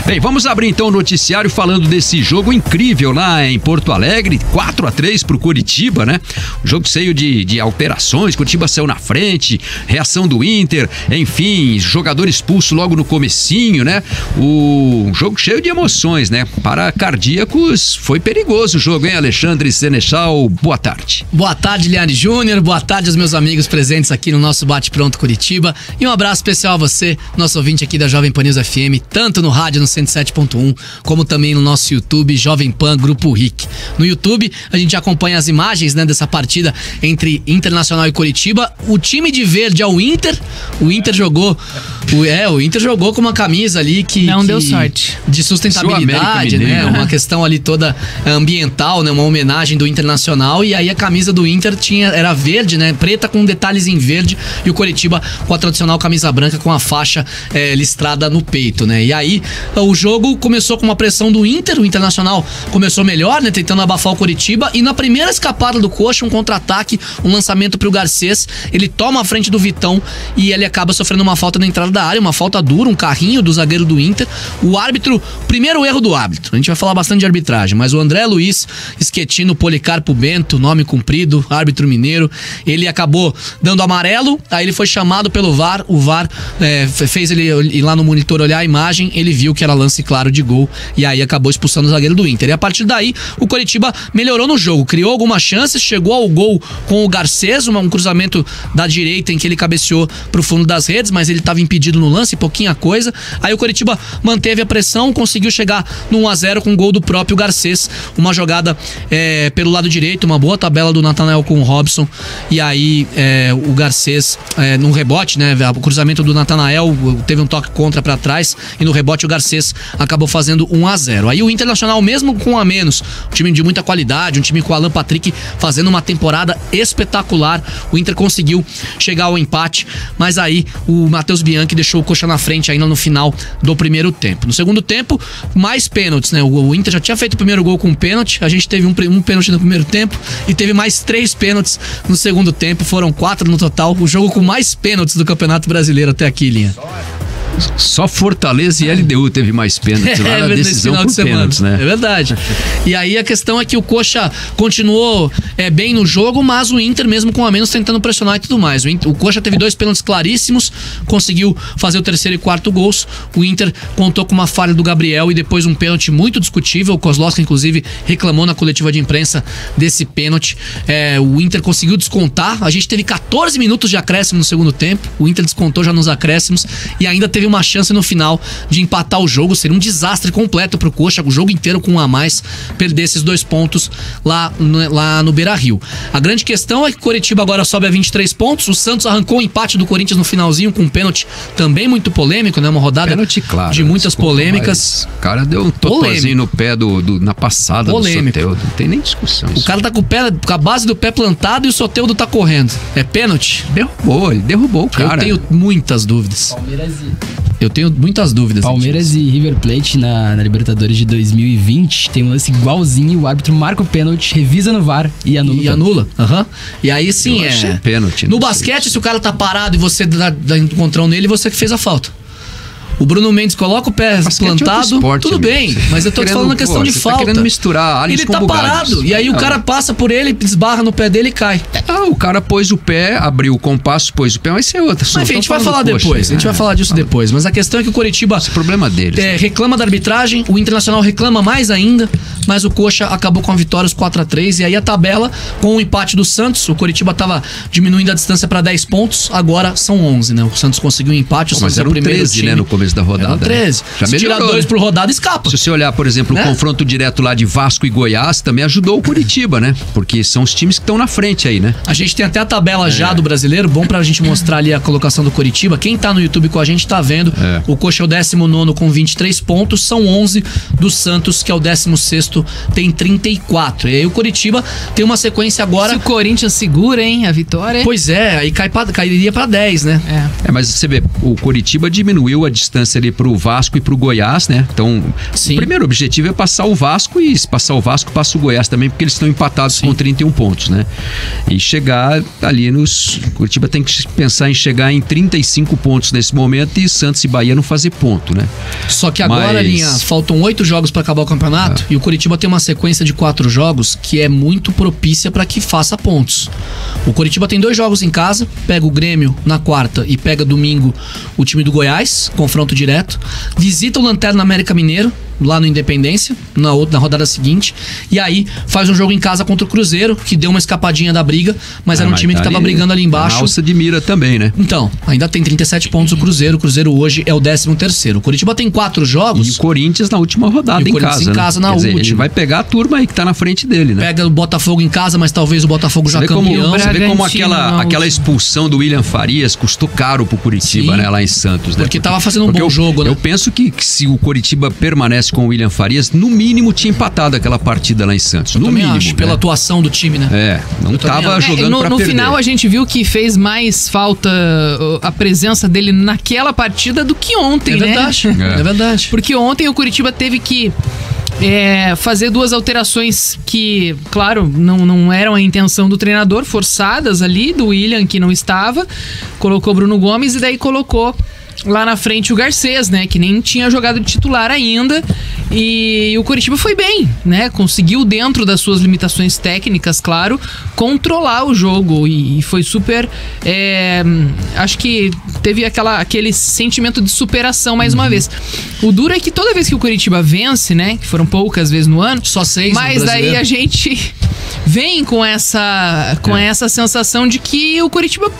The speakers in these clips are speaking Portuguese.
Bem, vamos abrir então o noticiário falando desse jogo incrível lá em Porto Alegre, 4-3 pro Coritiba, né? Um jogo cheio de alterações, Coritiba saiu na frente, reação do Inter, enfim, jogador expulso logo no comecinho, né? Um jogo cheio de emoções, né? Para cardíacos, foi perigoso o jogo, hein, Alexandre Senechal? Boa tarde. Boa tarde, Liane Júnior, boa tarde aos meus amigos presentes aqui no nosso Bate Pronto Curitiba e um abraço especial a você, nosso ouvinte aqui da Jovem Pan News FM, tanto no rádio no 107.1, como também no nosso YouTube, Jovem Pan Grupo RIC. No YouTube, a gente acompanha as imagens, né, dessa partida entre Internacional e Coritiba. O time de verde é o Inter jogou com uma camisa ali que não deu sorte. De sustentabilidade, né? Uma questão ali toda ambiental, né? Uma homenagem do Internacional, e aí a camisa do Inter era verde, né? Preta com detalhes em verde, e o Coritiba com a tradicional camisa branca com a faixa listrada no peito, né? E aí o jogo começou com uma pressão do Inter, o Internacional começou melhor, né? Tentando abafar o Coritiba, e na primeira escapada do Coxa, um contra-ataque, um lançamento pro Garcês, ele toma a frente do Vitão e ele acaba sofrendo uma falta na entrada da área, uma falta dura, um carrinho do zagueiro do Inter. O árbitro, primeiro erro do árbitro, a gente vai falar bastante de arbitragem, mas o André Luiz Schettino Policarpo Bento, nome comprido, árbitro mineiro, ele acabou dando amarelo, aí ele foi chamado pelo VAR, o VAR fez ele ir lá no monitor olhar a imagem, ele viu que era lance claro de gol, e aí acabou expulsando o zagueiro do Inter. E a partir daí, o Coritiba melhorou no jogo, criou algumas chances, chegou ao gol com o Garcês, um cruzamento da direita em que ele cabeceou pro fundo das redes, mas ele estava impedido no lance, pouquinha coisa. Aí o Coritiba manteve a pressão, conseguiu chegar no 1-0 com o gol do próprio Garcês, uma jogada pelo lado direito, uma boa tabela do Natanael com o Robson, e aí o Garcês num rebote, né, o cruzamento do Natanael teve um toque contra pra trás, e no rebote o Garcês acabou fazendo 1-0. Aí o Internacional, mesmo com a menos, um time de muita qualidade, um time com o Alan Patrick fazendo uma temporada espetacular, o Inter conseguiu chegar ao empate, mas aí o Matheus Bianchi deixou o Coxa na frente ainda no final do primeiro tempo. No segundo tempo, mais pênaltis, né? O Inter já tinha feito o primeiro gol com um pênalti, a gente teve um pênalti no primeiro tempo e teve mais 3 pênaltis no segundo tempo, foram 4 no total, o jogo com mais pênaltis do Campeonato Brasileiro até aqui, Linha. Só Fortaleza e LDU teve mais pênaltis lá na decisão por pênaltis, né? É verdade. E aí a questão é que o Coxa continuou bem no jogo, mas o Inter, mesmo com a menos, tentando pressionar e tudo mais. O Coxa teve 2 pênaltis claríssimos, conseguiu fazer o terceiro e quarto gols. O Inter contou com uma falha do Gabriel e depois um pênalti muito discutível. O Kozlowski, inclusive, reclamou na coletiva de imprensa desse pênalti. O Inter conseguiu descontar. A gente teve 14 minutos de acréscimo no segundo tempo. O Inter descontou já nos acréscimos e ainda teve uma chance no final de empatar o jogo. Seria um desastre completo pro Coxa, o jogo inteiro com um a mais, perder esses 2 pontos lá no Beira-Rio. A grande questão é que o Coritiba agora sobe a 23 pontos. O Santos arrancou o empate do Corinthians no finalzinho com um pênalti também muito polêmico, né? Uma rodada pênalti, claro, de muitas polêmicas. O cara deu um totozinho no pé na passada polêmico. Do Soteldo. Não tem nem discussão. O cara tá com a base do pé plantado e o Soteldo tá correndo. É pênalti? Ele derrubou o cara. Eu tenho muitas dúvidas. Eu tenho muitas dúvidas. Palmeiras e River Plate na Libertadores de 2020 tem um lance igualzinho, o árbitro marca o pênalti, revisa no VAR e anula. E aí sim pênalti. No basquete, se o cara tá parado e você dá encontrão nele, você que fez a falta. O Bruno Mendes coloca o pé plantado, esporte, tudo bem, mas eu tô te falando a questão de falta. Tá querendo misturar aliens com bugados. Ele tá parado, e aí o cara passa por ele, esbarra no pé dele e cai. O cara pôs o pé, abriu o compasso, pôs o pé, mas isso é outra. Mas enfim, a gente vai falar depois, a gente vai falar disso depois, mas a questão é que o Coritiba... Esse é o problema deles. Reclama da arbitragem, o Internacional reclama mais ainda, mas o Coxa acabou com a vitória, os 4-3, e aí a tabela, com o empate do Santos, o Coritiba tava diminuindo a distância pra 10 pontos, agora são 11, né? O Santos conseguiu um empate, o Santos é o primeiro 13, time, né, no começo da rodada. Eram 13. Já se tirar 2 por rodada, escapa. Se você olhar, por exemplo, o confronto direto lá de Vasco e Goiás, também ajudou o Coritiba, né? Porque são os times que estão na frente aí, né? A gente tem até a tabela já do brasileiro, bom pra gente mostrar ali a colocação do Coritiba. Quem tá no YouTube com a gente tá vendo. O Coxa é o 19º com 23 pontos, são 11 do Santos, que é o 16º, tem 34. E aí o Coritiba tem uma sequência agora... Se o Corinthians segura, hein, a vitória... Pois aí cairia pra 10, né? Mas você vê, o Coritiba diminuiu a distância distância ali pro Vasco e pro Goiás, né? Então, o primeiro objetivo é passar o Vasco, e se passar o Vasco, passa o Goiás também, porque eles estão empatados com 31 pontos, né? E chegar ali nos... Curitiba tem que pensar em chegar em 35 pontos nesse momento, e Santos e Bahia não fazer ponto, né? Só que agora, Linha, faltam 8 jogos para acabar o campeonato, e o Curitiba tem uma sequência de 4 jogos que é muito propícia para que faça pontos. O Curitiba tem 2 jogos em casa, pega o Grêmio na quarta e pega domingo o time do Goiás, confronto direto, visita o Lanterna América Mineiro lá no Independência, na rodada seguinte, e aí faz um jogo em casa contra o Cruzeiro, que deu uma escapadinha da briga, mas era um time que tava brigando ali embaixo. Na alça de mira também, né? Então, ainda tem 37 pontos o Cruzeiro hoje é o 13º. O Curitiba tem 4 jogos. E o Corinthians na última rodada em casa, na última. Ele vai pegar a turma aí que tá na frente dele, né? Pega o Botafogo em casa, mas talvez o Botafogo já campeão. Você vê como aquela expulsão do William Farias custou caro pro Curitiba, né? Lá em Santos, né? Porque tava fazendo um bom jogo, né? Eu penso que se o Curitiba permanece com o William Farias, no mínimo tinha empatado aquela partida lá em Santos. No mínimo. Acho, pela atuação do time, né? Não tava jogando pra no perder. No final a gente viu que fez mais falta a presença dele naquela partida do que ontem, né? É verdade. Porque ontem o Curitiba teve que fazer 2 alterações que, claro, não eram a intenção do treinador, forçadas ali, do William, que não estava. Colocou Bruno Gomes e daí colocou lá na frente o Garcês, né? Que nem tinha jogado de titular ainda. E o Curitiba foi bem, né? Conseguiu, dentro das suas limitações técnicas, claro, controlar o jogo. E foi super... acho que teve aquele sentimento de superação mais uma vez. O duro é que toda vez que o Curitiba vence, né? Que foram poucas vezes no ano. Só 6, mas daí a gente vem com essa sensação de que o Curitiba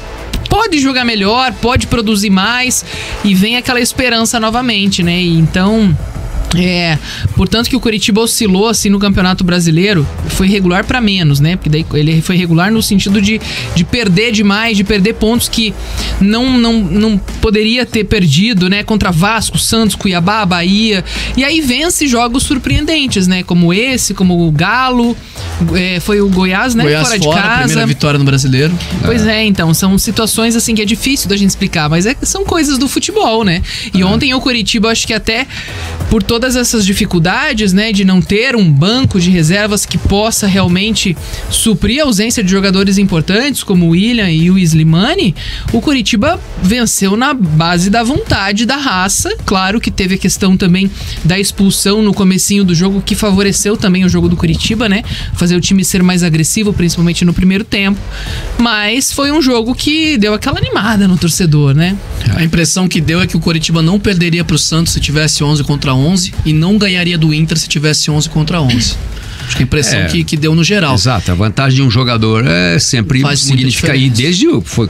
pode jogar melhor, pode produzir mais, e vem aquela esperança novamente, né? E então, portanto que o Curitiba oscilou assim no Campeonato Brasileiro, foi regular para menos, né? Porque daí ele foi regular no sentido de perder demais, de perder pontos que não poderia ter perdido, né? Contra Vasco, Santos, Cuiabá, Bahia. E aí vence jogos surpreendentes, né? Como esse, como o Galo, foi o Goiás, né? Goiás fora de casa. Primeira vitória no Brasileiro. Pois então, são situações assim que é difícil da gente explicar, mas são coisas do futebol, né? E ontem o Curitiba, acho que até por todas essas dificuldades, né, de não ter um banco de reservas que possa realmente suprir a ausência de jogadores importantes, como o William e o Slimani, o Curitiba venceu na base da vontade, da raça. Claro que teve a questão também da expulsão no comecinho do jogo, que favoreceu também o jogo do Curitiba, né? Fazer o time ser mais agressivo, principalmente no primeiro tempo. Mas foi um jogo que deu aquela animada no torcedor, né? A impressão que deu é que o Curitiba não perderia pro Santos se tivesse 11 contra 11 e não ganharia do Inter se tivesse 11 contra 11. Acho que a impressão que deu no geral. Exato, a vantagem de um jogador sempre significa aí, desde foi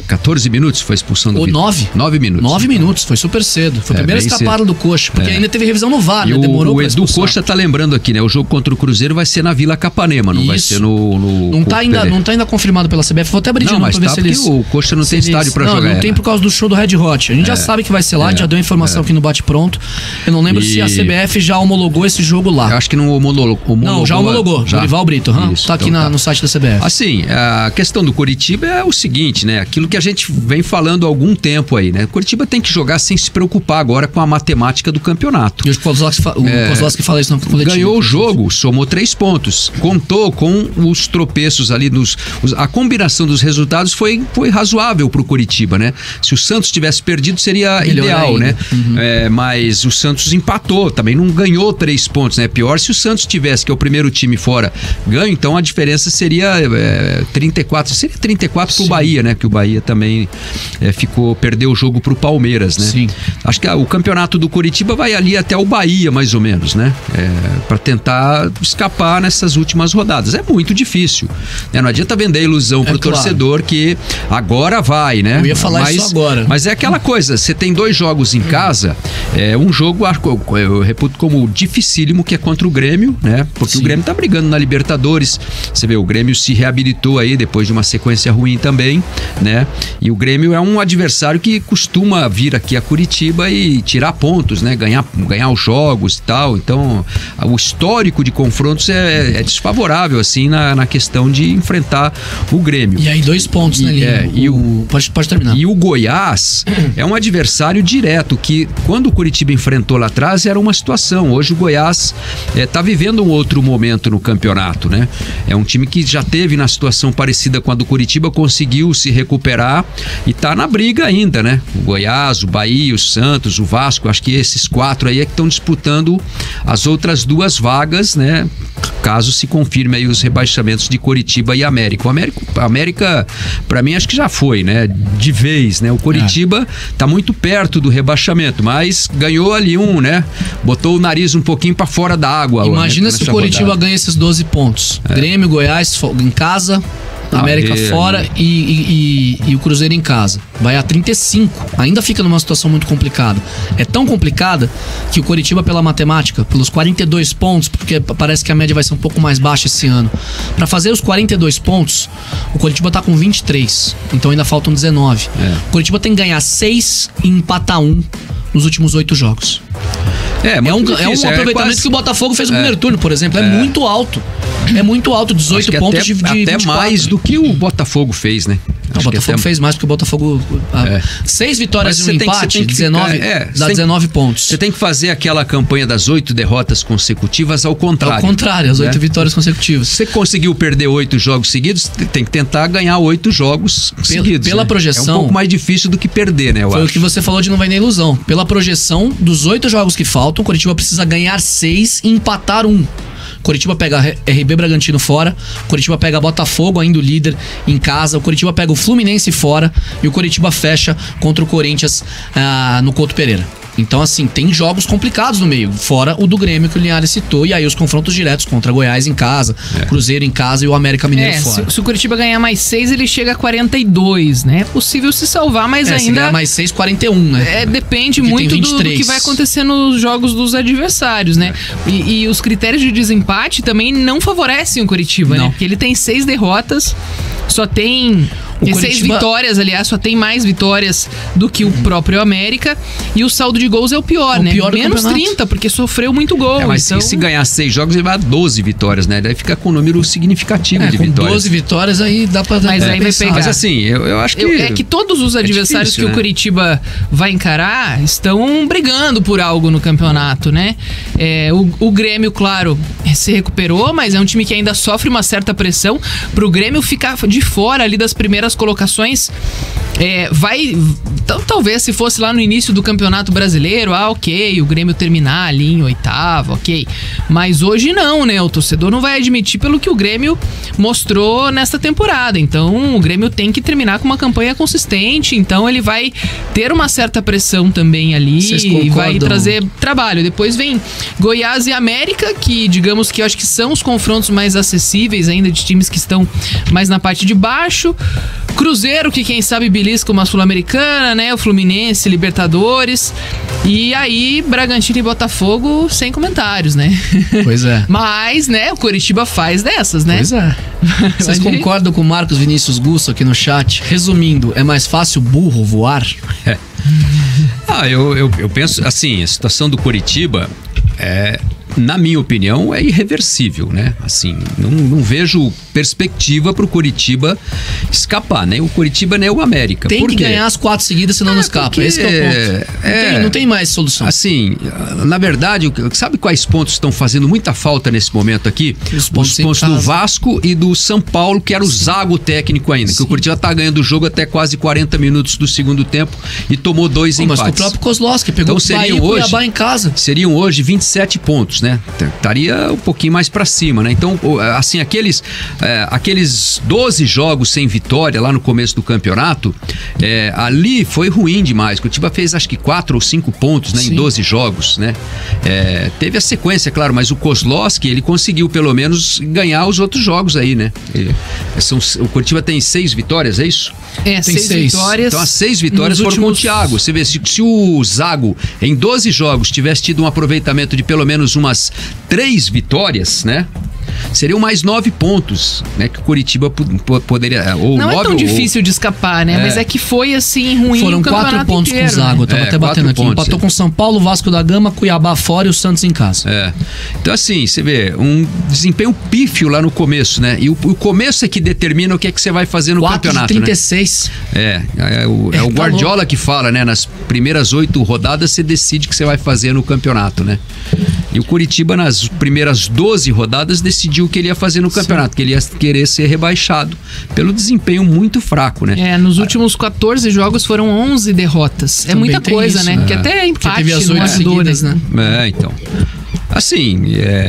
14 minutos foi a expulsão do Vitor. 9 minutos. 9 minutos, foi super cedo. Foi a primeira escapada do Coxa, porque ainda teve revisão no VAR, e né? Demorou o Edu Coxa tá lembrando aqui, né? O jogo contra o Cruzeiro vai ser na Vila Capanema, não vai ser no não tá ainda confirmado pela CBF. Vou até abrir de novo pra ver se eles... o Coxa não tem estádio pra jogar. Não tem por causa do show do Red Hot. A gente já sabe que vai ser lá, já deu informação aqui no Bate Pronto. Eu não lembro se a CBF já homologou esse jogo lá. Eu acho que não homologou. Não, já homologou. Dorival Brito, tá aqui no site da CBF. Assim, a questão do Curitiba é o seguinte, né? Aquilo que a gente vem falando há algum tempo aí, né? O Curitiba tem que jogar sem se preocupar agora com a matemática do campeonato. E o Kozlowski fala isso no coletivo. Ganhou o jogo, somou 3 pontos. Contou com os tropeços ali, a combinação dos resultados foi razoável pro Curitiba, né? Se o Santos tivesse perdido, seria ideal, ainda, né? Mas o Santos empatou, também não ganhou 3 pontos, né? Pior se o Santos tivesse, que é o primeiro time fora, ganho, então a diferença seria 34, seria 34 pro Bahia, né? Que o Bahia também perdeu o jogo pro Palmeiras, né? Sim. Acho que o campeonato do Curitiba vai ali até o Bahia, mais ou menos, né? Para tentar escapar nessas últimas rodadas. É muito difícil, né? Não adianta vender a ilusão pro torcedor que agora vai, né? Eu ia falar isso agora. Mas é aquela coisa, você tem 2 jogos em casa, um jogo eu reputo como dificílimo, que é contra o Grêmio, né? Porque Sim. o Grêmio tá brigando na Libertadores. Você vê, o Grêmio se reabilitou aí depois de uma sequência ruim também, né? E o Grêmio é um adversário que costuma vir aqui a Curitiba e tirar pontos, né? Ganhar os jogos e tal. Então, o histórico de confrontos é desfavorável, assim, na questão de enfrentar o Grêmio. E aí 2 pontos, né, Linho? Pode terminar. E o Goiás é um adversário direto, que quando o Curitiba enfrentou lá atrás era uma situação. Hoje o Goiás tá vivendo um outro momento no campeonato, né? É um time que já teve na situação parecida com a do Curitiba, conseguiu se recuperar e tá na briga ainda, né? O Goiás, o Bahia, o Santos, o Vasco, acho que esses 4 aí é que estão disputando as outras 2 vagas, né? Caso se confirme aí os rebaixamentos de Curitiba e América. O América, pra mim, acho que já foi, né? De vez, né? O Curitiba tá muito perto do rebaixamento, mas ganhou ali né? Botou o nariz um pouquinho pra fora da água. Imagina se o Curitiba ganha esses 12 pontos. Grêmio, Goiás em casa, América fora e o Cruzeiro em casa. Vai a 35. Ainda fica numa situação muito complicada. É tão complicada que o Coritiba, pela matemática, pelos 42 pontos, porque parece que a média vai ser um pouco mais baixa esse ano, pra fazer os 42 pontos, o Coritiba tá com 23. Então ainda faltam 19. O Coritiba tem que ganhar 6 e empatar 1 nos últimos 8 jogos. É um aproveitamento quase... que o Botafogo fez no primeiro turno, por exemplo. É muito alto. É muito alto, 18 pontos de até 24. Mais do que o Botafogo fez, né? O Botafogo fez mais, porque o Botafogo... 6 vitórias e um empate, 19, dá 19 pontos. Você tem que fazer aquela campanha das 8 derrotas consecutivas ao contrário. Ao contrário, as 8 vitórias consecutivas. Se você conseguiu perder 8 jogos seguidos, tem que tentar ganhar 8 jogos seguidos. Pela projeção... É um pouco mais difícil do que perder, né? Foi o que você falou de não vai nem ilusão. Pela projeção dos 8 jogos que faltam, o Coritiba precisa ganhar 6 e empatar 1. Coritiba pega RB Bragantino fora, Coritiba pega Botafogo, ainda o líder, em casa, o Coritiba pega o Fluminense fora e o Coritiba fecha contra o Corinthians no Couto Pereira. Então, assim, tem jogos complicados no meio, fora o do Grêmio que o Linhares citou, e aí os confrontos diretos contra Goiás em casa, Cruzeiro em casa e o América Mineiro fora. Se o Curitiba ganhar mais 6, ele chega a 42, né? É possível se salvar, mas ainda... Se ganhar mais 6, 41, né? Depende muito do que vai acontecer nos jogos dos adversários, né? E os critérios de desempate também não favorecem o Curitiba, né? Porque ele tem 6 derrotas, só tem... 6 vitórias, aliás, só tem mais vitórias do que o próprio América. E o saldo de gols é o pior, né? Menos 30, porque sofreu muito gol. Mas então... se ganhar 6 jogos, ele vai a 12 vitórias, né? Daí fica com um número significativo de vitórias. Com 12 vitórias aí dá pra... Mas aí vai pegar. Mas assim, eu acho que... É que todos os adversários difícil, que o Curitiba vai encarar estão brigando por algo no campeonato, né? O Grêmio, claro, se recuperou, mas é um time que ainda sofre uma certa pressão. Pro Grêmio ficar de fora ali das primeiras colocações, talvez se fosse lá no início do Campeonato Brasileiro, ok, o Grêmio terminar ali em 8º, ok, mas hoje não, né, o torcedor não vai admitir pelo que o Grêmio mostrou nesta temporada, então o Grêmio tem que terminar com uma campanha consistente, então ele vai ter uma certa pressão também ali e vai trazer trabalho. Depois vem Goiás e América, que digamos que eu acho que são os confrontos mais acessíveis ainda de times que estão mais na parte de baixo. Cruzeiro, que quem sabe belisca uma Sul-Americana, né? O Fluminense, Libertadores. E aí, Bragantino e Botafogo sem comentários, né? Pois é. Mas, né, o Coritiba faz dessas, né? Pois é. Vocês concordam com o Marcos Vinícius Gusso aqui no chat? Resumindo, é mais fácil burro voar? Eu penso, assim, a situação do Coritiba na minha opinião, é irreversível, né? Assim, não vejo perspectiva pro Coritiba escapar, né? O Coritiba nem o América. Tem que ganhar as 4 seguidas, senão não escapa. Esse que é o ponto. Não tem mais solução. Assim, na verdade, sabe quais pontos estão fazendo muita falta nesse momento aqui? Os pontos do Vasco e do São Paulo, que era o zago técnico ainda. Que o Coritiba tá ganhando o jogo até quase 40 minutos do segundo tempo e tomou 2 empates. Mas o próprio Kozlowski pegou o Bahia e o Cuiabá em casa. Seriam hoje 27 pontos, né? Estaria um pouquinho mais pra cima, né? Então, assim, aqueles 12 jogos sem vitória lá no começo do campeonato, ali foi ruim demais. O Curitiba fez acho que 4 ou 5 pontos, né, em 12 jogos, né? Teve a sequência, claro, mas o Kozlowski, ele conseguiu pelo menos ganhar os outros jogos aí, né? O Curitiba tem 6 vitórias, é isso? Tem 6 vitórias. Então as 6 vitórias foram com o Thiago. Você vê, se o Zago em 12 jogos tivesse tido um aproveitamento de pelo menos umas últimas 3 vitórias, né? Seriam mais 9 pontos, né? Que o Coritiba poderia... Ou não 9, é tão difícil de escapar, né? Mas é que foi assim, ruim. Foram 4 pontos inteiro, com o Zago. Eu tava até batendo aqui. Pontos, Empatou com São Paulo, Vasco da Gama, Cuiabá fora e o Santos em casa. Então, assim, você vê, um desempenho pífio lá no começo, né? E o começo é que determina o que é que você vai fazer no campeonato, 36. né? É o Guardiola que fala, né? Nas primeiras 8 rodadas você decide o que você vai fazer no campeonato, né? E o Coritiba, nas primeiras 12 rodadas, decidiu o que ele ia fazer no campeonato, que ele ia querer ser rebaixado pelo desempenho muito fraco, né? Nos últimos 14 jogos foram 11 derrotas. É muita coisa, né? Porque até empate teve as 8 seguidas, né? Então... Assim,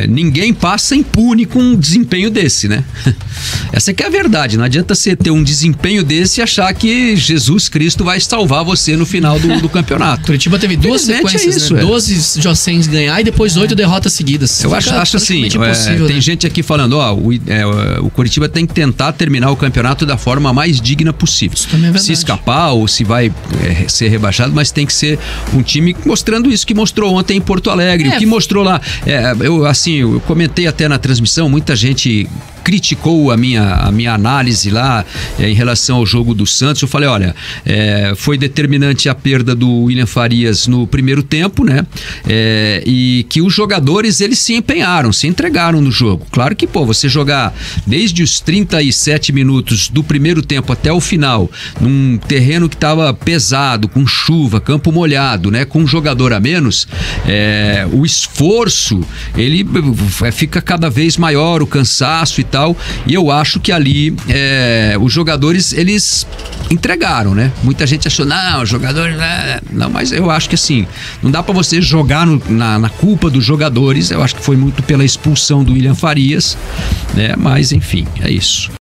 ninguém passa impune com um desempenho desse, né? Essa que é a verdade. Não adianta você ter um desempenho desse e achar que Jesus Cristo vai salvar você no final do campeonato. Curitiba teve 2 sequências, né? 12 Jocens ganhar e depois 8 derrotas seguidas. Eu acho assim, tem gente aqui falando, o Curitiba tem que tentar terminar o campeonato da forma mais digna possível. Isso também é verdade. Se escapar ou se vai ser rebaixado, mas tem que ser um time mostrando isso que mostrou ontem em Porto Alegre, o que mostrou lá. Eu comentei até na transmissão, muita gente criticou a minha análise lá em relação ao jogo do Santos. Eu falei, olha, foi determinante a perda do William Farias no primeiro tempo, né? E que os jogadores, eles se empenharam, se entregaram no jogo. Claro que, você jogar desde os 37 minutos do primeiro tempo até o final, num terreno que estava pesado, com chuva, campo molhado, né? Com um jogador a menos, o esforço, ele fica cada vez maior, o cansaço e tal, e eu acho que ali os jogadores, eles entregaram, né? Muita gente achou, não, os jogadores... Não, mas eu acho que assim, não dá pra você jogar na culpa dos jogadores. Eu acho que foi muito pela expulsão do William Farias, né? Mas enfim, é isso.